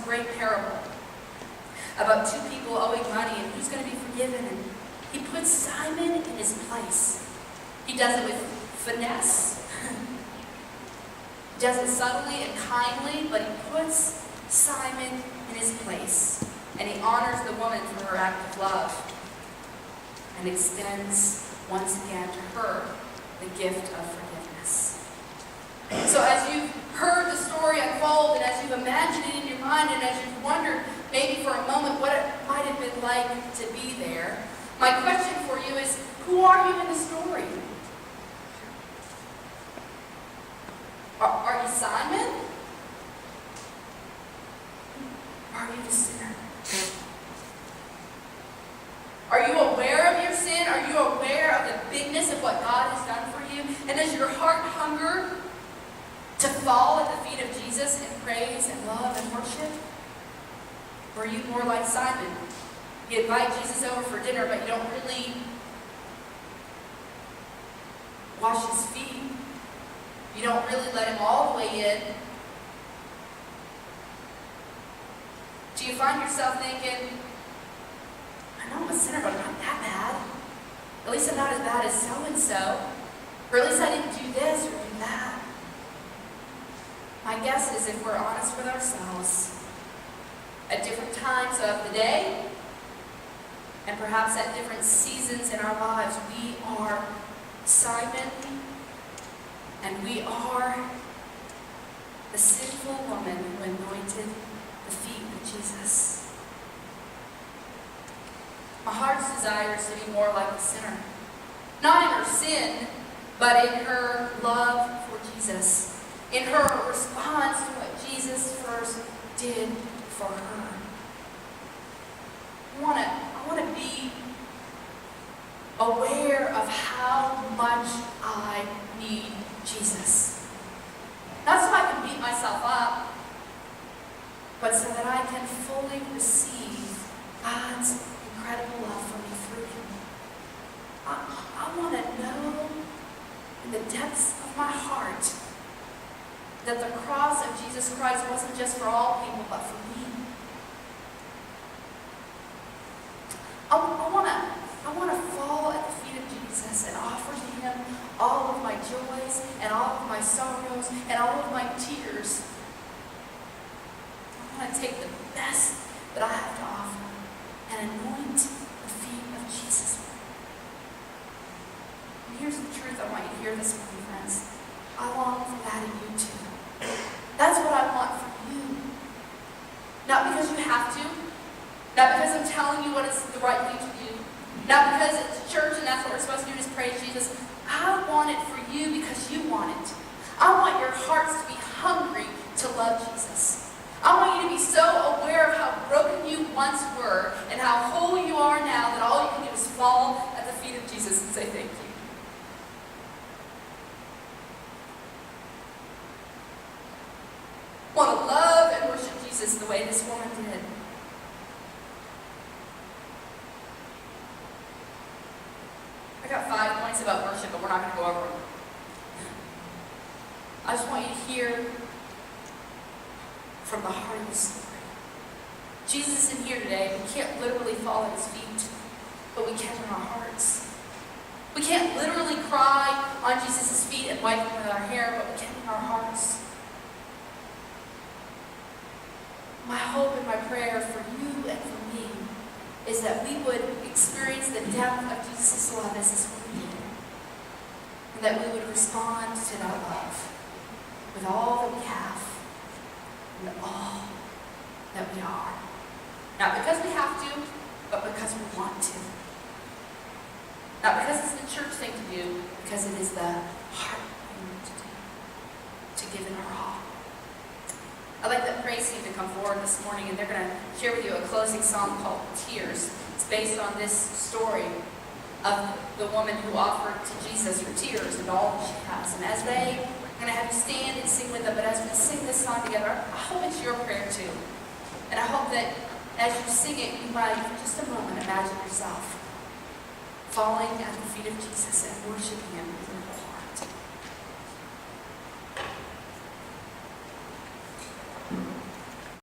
great parable about two people owing money and who's going to be forgiven. And he puts Simon in his place. He does it with finesse. He does it subtly and kindly, but he puts Simon in his place. And he honors the woman for her act of love and extends once again to her the gift of forgiveness. So as you've heard the story unfold, and as you've imagined it in your mind, and as you've wondered maybe for a moment what it might have been like to be there, my question for you is, who are you in the story? Are you Simon? Or are you the sinner? Are you aware of your sin? Are you aware of the bigness of what God has done for you? And does your heart hunger to fall at the feet of Jesus in praise and love and worship? Or are you more like Simon? You invite Jesus over for dinner, but you don't really wash his feet. You don't really let him all the way in. Do you find yourself thinking, I know I'm a sinner, but I'm not that bad. At least I'm not as bad as so-and-so. Or at least I didn't do this or do that. My guess is, if we're honest with ourselves, at different times of the day, and perhaps at different seasons in our lives, we are Simon, and we are the sinful woman who anointed the feet of Jesus. My heart's desire is to be more like the sinner. Not in her sin, but in her love for Jesus. In her response to what Jesus first did for her. I want to be aware of how much I need Jesus. Not so I can beat myself up, but so that I can fully receive God's incredible love for me through him. I want to know in the depths of my heart that the cross of Jesus Christ wasn't just for all people, but for me. I want to fall at the feet of Jesus and offer to him all of my joys and all of my sorrows and all of my tears. I want to take the best that I have to offer and anoint the feet of Jesus. And here's the truth I want you to hear this morning, friends. I long for that in you too. That's what I want for you. Not because you have to. Not because I'm telling you what is the right thing to do. Not because it's church and that's what we're supposed to do is praise Jesus. I want it for you because you want it. I want your hearts to be hungry to love Jesus. I want you to be so aware of how broken you once were and how whole you are now that all you can do is fall at the feet of Jesus and say thank you. I want to love and worship Jesus the way this woman did. I got 5 points about worship, but we're not going to go over them. I just want you to hear from the heart of the story. Jesus is in here today. We can't literally fall at his feet, but we can in our hearts. We can't literally cry on Jesus' feet and wipe him with our hair, but we can in our hearts. My hope and my prayer for you and for me is that we would experience the depth of Jesus' love as this woman did. And that we would respond to that love with all that we have and all that we are. Not because we have to, but because we want to. Not because it's the church thing to do, because it is the heart thing to do. To give it our all. I'd like the praise team to come forward this morning, and they're going to share with you a closing song called Tears. It's based on this story of the woman who offered to Jesus her tears and all that she has. And as I'm going to have you stand and sing with them, but as we sing this song together, I hope it's your prayer too. And I hope that as you sing it, you might, for just a moment, imagine yourself falling at the feet of Jesus and worshiping him with your